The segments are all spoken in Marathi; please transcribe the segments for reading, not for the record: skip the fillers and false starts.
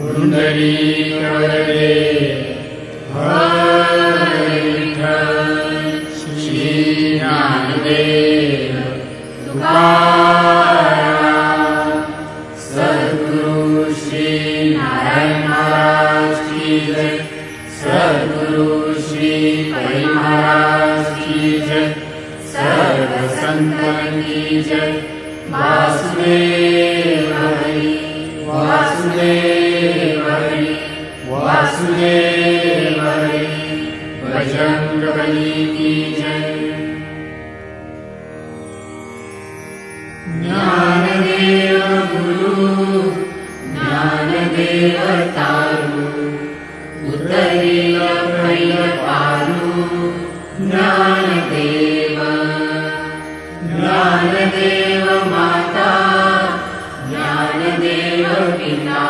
पुंडरीकवरदे हरि विठ्ठल श्री ज्ञानदेव तुकाराम सद्गुरु श्री नारायण महाराज की जय। सद्गुरु श्री हरि महाराज की जय। सर्व संतन की जय। वासुदेव हरि वासुदेव हरि वासुदेव हरि बजरंगबली की जय। ज्ञानदेव गुरु ज्ञानदेव तारू उतरील पहिल पारू ज्ञानदेव ज्ञानदेव माता ज्ञानदेव पिता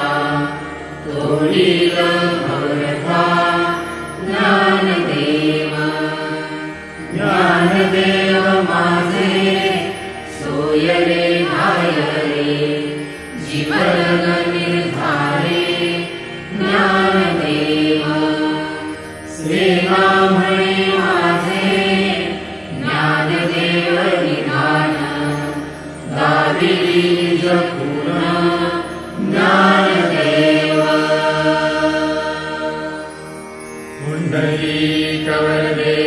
तोडील भवरथा ज्ञानदेव ज्ञानदेव माझे सोयरे घायरे जीवन निर्धारे ज्ञानदेव सेवा म्हणे माझे ज्ञानदेव निधान दाविली जपूर्ण ज्ञानदेव पुंडरीकवरदे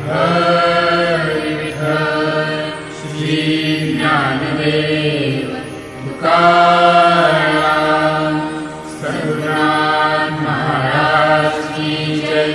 हरि विठ्ठल श्री ज्ञानदेव तुकाराम सद्गुरुनाथ महाराज की जय।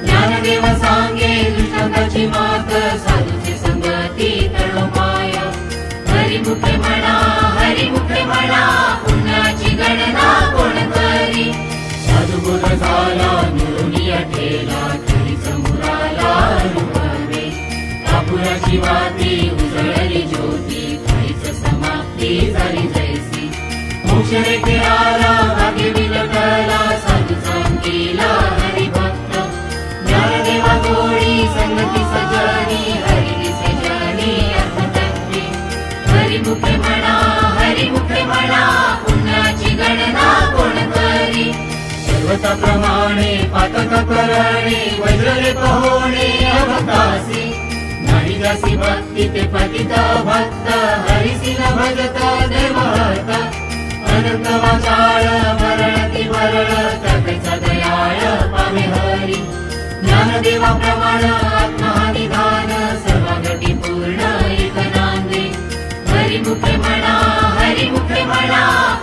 ज्ञानदेव सांगे दृष्टांताची मात साधूची संगती तळो पाया हरिमुखे म्हणा पुन्हा अंकुराची वाती उजळली ज्योती काहीच समाप्ती झाली जैसी मोक्ष रेखे आला भाग्य विलटला साधूचा केला हरिभक्त ज्ञानदेवा गोडी संगती सजनी हरिदिसे जनी अर्थतत्वे हरिमुखे म्हणा पुण्याची गणना कोण करी सर्वताप्रमाणे पातक करणे वज्रलेप होणे अभक्तासी नाही जासी भक्ती ते पतित भक्त हरिसी न भजत देवहत अनंत वाचाळ मरणती मरण तपेचा दयाळ पावे हरी ज्ञानदेवा प्रमाण आत्महानिधान सर्वागती पूर्ण एक नांदे हरिमुखे म्हणा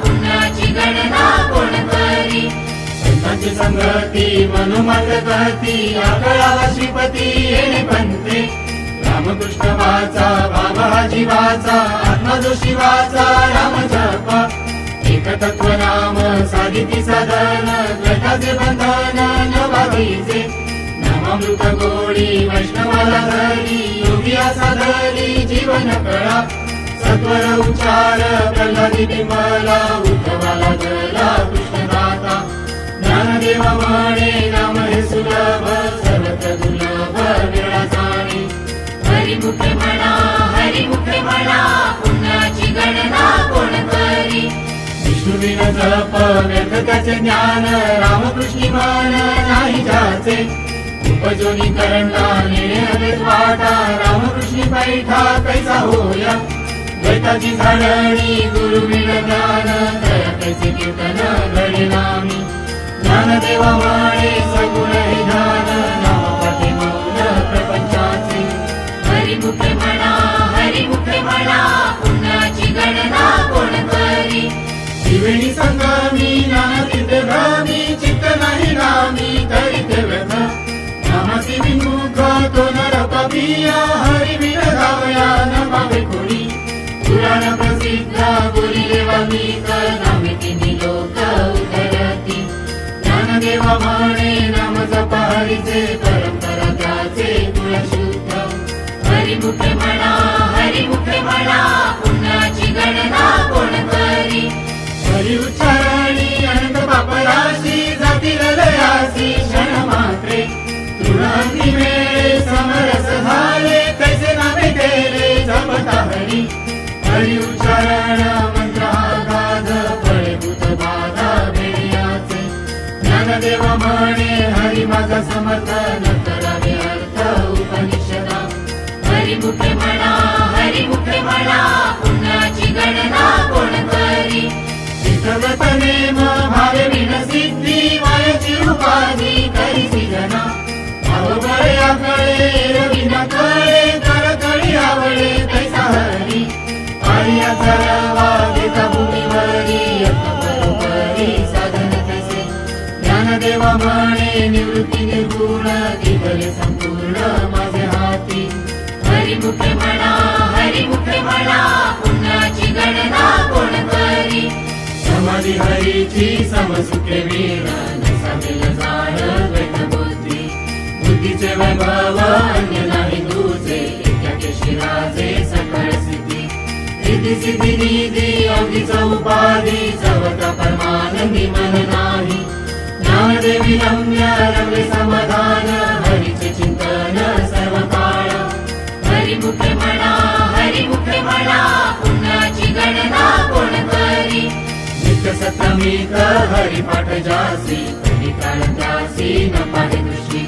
पुण्याची गणना कोण करी संतांची संगती मनोमत कहती आकळावा श्रीपती येणे पंथे रामकृष्ण वाचा बाबा जीवाचा आत्मा जो शिवाचा राम जप एक तत्व नाम साधिती साधन ग्रंथाचे बंधन न बाधीचे नामामृत गोडी वैष्णवाला धरी योगी असा धरी जीवन कळा सत्वर उच्चार प्रल्हादी बिंबला उद्धवाला गला कृष्णदाता ज्ञानदेवा म्हणे नाम हे सुलभ सर्वत्र दुर्लभ वेळा जाणे हरिमुखे म्हणा पुण्याची गणना कोण करी विष्णुविन जप व्यर्थ त्याचे ज्ञान रामकृष्णी मन नाही जाचे उपजोनी करंडा नेणे हवेत वाटा रामकृष्णी पैठा कैसा होया द्वैताची झाडणी गुरुविन ज्ञान दया कैसे कीर्तन घडे नामी ज्ञानदेवा म्हणे सगुण हे ध्यान नामपाठी मौन प्रपंचाचे हरिमुखे म्हणा पुण्याची गणना कोण करी त्रिवेणी संगमी नानातीर्थ भ्रमी चित्त नाही नामी तरी ते व्यथ नामासी विमुख तो नर पापिया हरी विन धावया न पावे कोणी पुराण प्रसिद्ध बोलिले वाल्मिक नामे तिन्ही लोक उतरती ज्ञानदेवा म्हणे नाम जप हरीचे परंपरा त्याचे कुळ शुद्ध हरिमुखे म्हणा पुण्याची गणना कोण करी हरी उच्चारणी अनंत पापराशी जाती लयासी क्षण मात्रे तृणाग्नी वेळे समरस झाले कैसे नामे केले जपता हरी हरी उच्चारण मंत्र आगाध फळे भूत बाधा वेळ्याचे ज्ञानदेवा म्हणे हरी माझा समर्थन करावे अर्थ उपनिषदा हरिमुखे म्हणा पुण्याची गणना कोण करी चित्रव्रत नेम भावे विन सिद्धी मायेची उपाधी करीसी जना भावबळे आकळे रविना कळे करकळी आवळे तैसा हरी आर्या चरवा देता भूमीवरी बरोबरी साधन तैसे ज्ञानदेवा म्हणे निवृत्ती निर्गुण केवले संपूर्ण माझे हाती हरिमुखे म्हणा पुण्याची गणना कोण करी समाधी हरीची समसुखे वीण नसावेल जाण द्वैत बुद्धी बुद्धीचे वैभव अन्य नाही दूचे एकाके शिराचे सकळ सिद्धी रिद्धी सिद्धी निधी अवधीच उपाधी सर्वत्र परमानंदी मन नाही ज्ञानदेवी रम्य रमले समाधान हरीचे चिंतन सर्व काळ हरिमुखे म्हणा पुण्याची गणना कोण करी नित्य सप्तमीक हरिपाठ जासी कधी काळ त्यासी न पाहे दृष्टी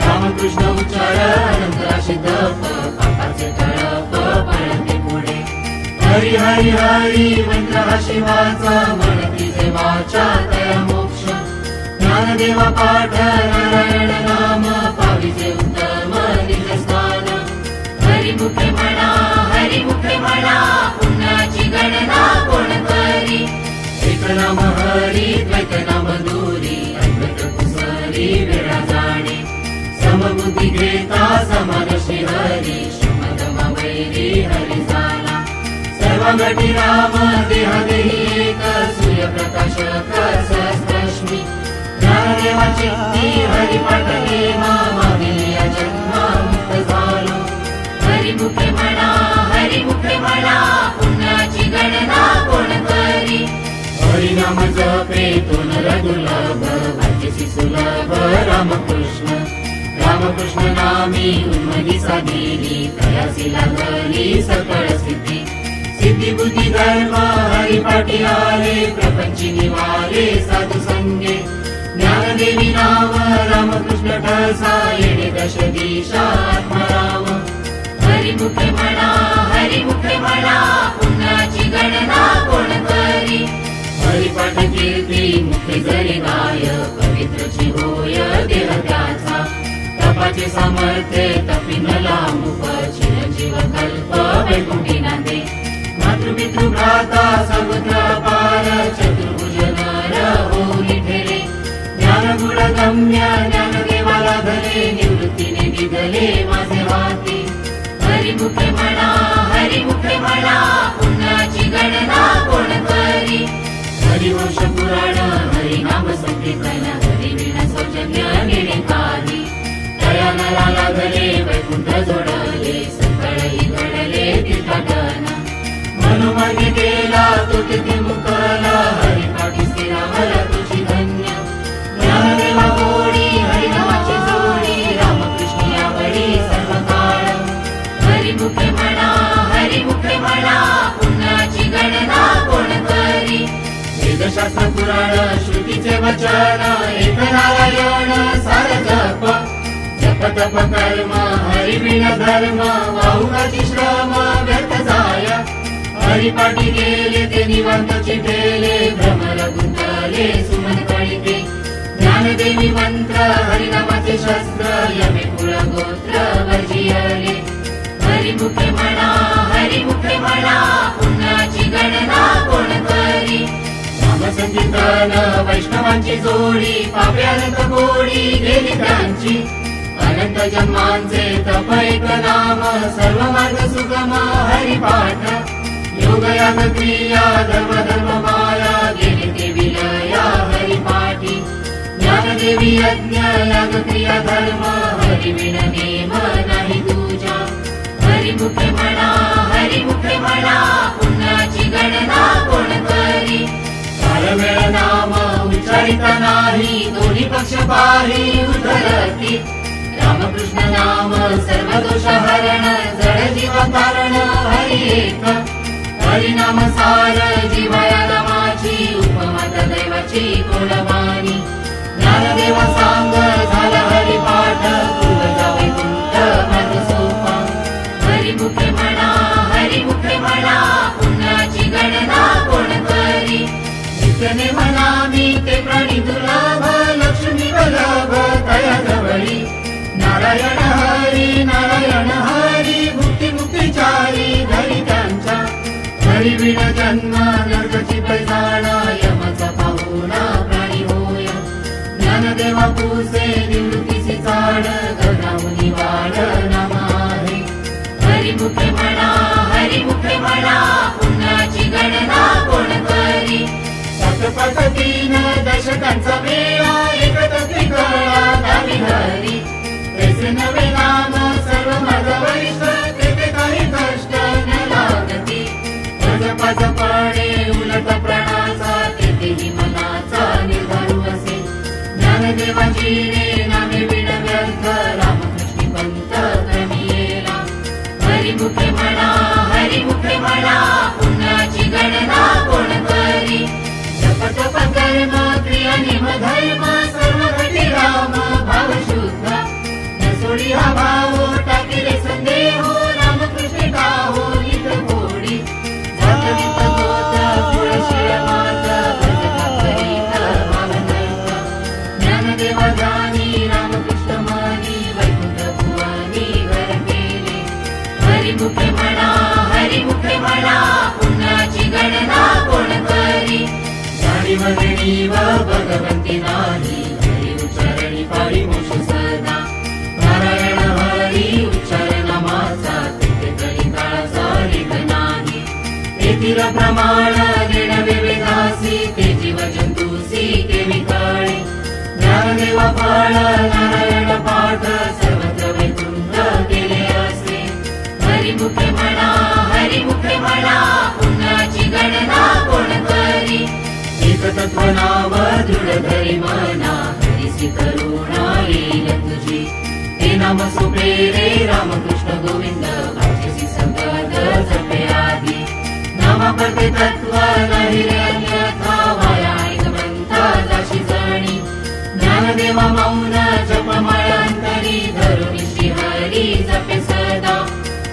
रामकृष्ण उच्चार अनंतराशी दप पापाचे तळप पळते पुढे हरी हरी हरी मंत्र हा शिवाचा म्हणती जे वाचा तया मोक्ष ज्ञानदेवा पाठ नारायण नाम पाविजे उत्तम निज स्थान हरिमुखे म्हणा पुण्याची गणना कोण करी एक नाम हरी द्वैत नाम दूरी अद्वैत कुसरी वेळा जाणे समबुद्धी घेता समान श्री हरी श्रमदम वैरी हरी जाना सर्वगती राम देह देही एक सूर्यप्रकाशक सहस्रश्मी ज्ञानदेवा चित्ती हरिपाठ नेमा मागिलिया जन्म मुक्त झालो हरिमुखे म्हणा पुण्याची गणना कोण करी हरिनाम जपे तो नर दुर्लभ वाचसी सुलभ रामकृष्ण नामी उन्मदी साधिली तयासी लागली सकळ सिद्धी बुद्धी धर्म हरिपाठी आले प्रपंची निवाले साधू संगे ज्ञानदेवी नाव रामकृष्ण ठसा येणे दश दिशा आत्माराम हरिमुखे म्हणा पुण्याची गणना कोण करी हरिपाठ कीर्ती मुखे जरी गाय पवित्रची होय देह त्याचा तपाचे सामर्थ्य तपिन लांब चिरंजीव कल्प वैकुंठी नांदे मातृपितृ भ्राता समुद्र पार चतुर्भुज नर होली ठेरे ज्ञानगुण गम्य ज्ञानदेवाला धरे निवृत्तीने निघले माझे वाती हरिमुखे म्हणा पुण्याची गणना कोण करी हरिवंश पुराण हरिनाम संकीर्तन हरिवीण सौजन्य नेणे काही तया नराला धरे वैकुंठ जोडले सकळही घडले तीर्थाटन मनोमार्गे गेला तो तिथे मुकला हरिपाठी स्थिरावला तुझी धन्य ज्ञानदेवा गोडी हरिनामाची जोडी रामकृष्ण यावडी सर्व काळ हरिमुखे म्हणा पुण्याची गणना कोण करी वेदशास्त्र पुराण श्रुतीचे वचन एक नारायण सार जप तप कर्म हरिवीण धर्म वाहुगाची श्रम व्यर्थ जाय हरिपाठी गेले ते निवांत चिठेले भ्रमर गुंतले सुमन कळिते ज्ञानदेवी मंत्र हरिनामाचे शस्त्र यमे कुळ गोत्र वर्जियले हरिमुखे म्हणा पुण्याची गणना कोण करी नामसंकीर्तन वैष्णवांची जोडी पाप्यानंत गोडी गेली त्यांची अनंत जन्मांचे तप एक नाम सर्व मार्ग सुगम हरिपाठ योग याग क्रिया धर्म माया गेले ते विलया हरिपाठी ज्ञानदेवी यज्ञ याग क्रिया धर्म हरिवीण नेम नाही तुझ्या हरिमुखे म्हणा पुण्याची गणना कोण करी कालवेळ नाम उच्चारिता नाही दोन्ही पक्ष पाही उधरती रामकृष्ण नाम सर्व दोष हरण जड जीव कारण हरि एक हरिनाम सार जीवाया नामाची उपमात दैवाची कोणवाणी ज्ञानदेवा सांग झाला हरिपाठ पूर्वजा वैकुंठ मार्ग सोपा हरिमुखे म्हणा पुण्याची गणना कोण करी नित्यने म्हणा मी ते प्राणी दुर्लभ लक्ष्मी वल्लभ तया जवळी नारायण हरी मुक्ती धरी त्यांच्या हरिवीण जन्म नरकाची पैजाण यमाचा पाहुणा प्राणी होय ज्ञानदेवा पुसे निवृत्तीची चाड गगनामुनी वाढ नाम आहे हरिमुखे म्हणा पुण्याची गणना कोण करी सतपथतीन दशकांचा वेळा एकच त्रिकळा दावी हरी ऐसे नवे नाम सर्व माझ वैष्ठ तेथे काही कष्ट न लागती पणे उलट प्राणाचा तेथेही मनाचा निर्धारू असे ज्ञानदेवाची नामे विण व्यर्थ रामकृष्णी पंथ क्रमी येला हरिमुखे म्हणा पुण्याची गणना कोण करी जप कर्म क्रिया निम धर्म सर्व घटी राम भाव शुद्ध सोडी हा भाव टाकिले संदेह रामकृष्ण काहो लित गोडी जातवित गोत तुळशीळ मात भजनात भावनर्थ ज्ञानदेवा जानी रामकृष्ण मनी वैकुंठ भुवनी घर केले हरिमुखे म्हणा पुण्याची गणना कोण करी जाणीव देणीव भगवंती नाही हरी उच्चारणी पाळी मोक्ष सदा नारायण हरी उच्चार नामाचा तिथे करी काळाचा लेख नाही तेथील प्रमाण देण विवेकासी ते जीव जंतूसी केवी काळे ज्ञानदेवा फळ नारायण पाठ सर्वत्र वैकुंठ केले असे हरिमुखे म्हणा पुण्याची गणना कोण करी एकतत्व नाव दृढ धरी मना हरिसी करुणा येईल तुझी ते नाम सोपे रे रामकृष्ण गोविंद भाषसी संगत जपे आधी नामा प्रते तत्व नाही रे अन्यथा वाया ऐक म्हणता जाशी जणी ज्ञानदेवा मौन जपमाळ अंतरी धरून श्री हरी जपे सदा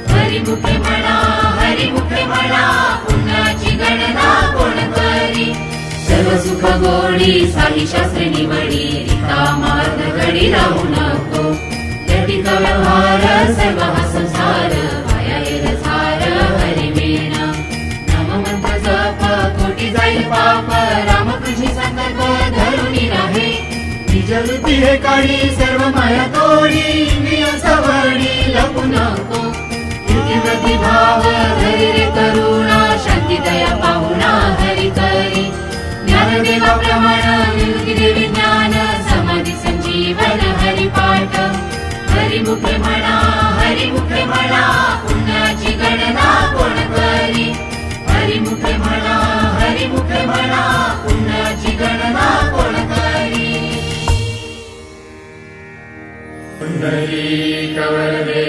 हरिमुखे म्हणा पुण्याची गणना कोण करी सर्व सुख गोडी साही शास्त्रे निवडी रिका मार्ग घडी राहू नको जटिक व्यवहार सर्व हा संसार माया झार हरिमेण नाम मंत्र जप कोटी जाईल पाप राम तुझी संकल्प धरुणी राहे निजवृत्ती हे काढी सर्व माया तोडी इंद्रिय सवडी लपू नको कीर्तिवृत्ती भाव धरी रे करुणा शांती दया पाहुणा हरि करी ज्ञानदेवा प्रमाण विमुक्ती देवी ज्ञान समाधी संजीवन हरिपाठ हरिमुखे म्हणा पुण्याची गणना कोण करी हरिमुखे म्हणा पुण्याची गणना कोण करी पुंडलीक वरदे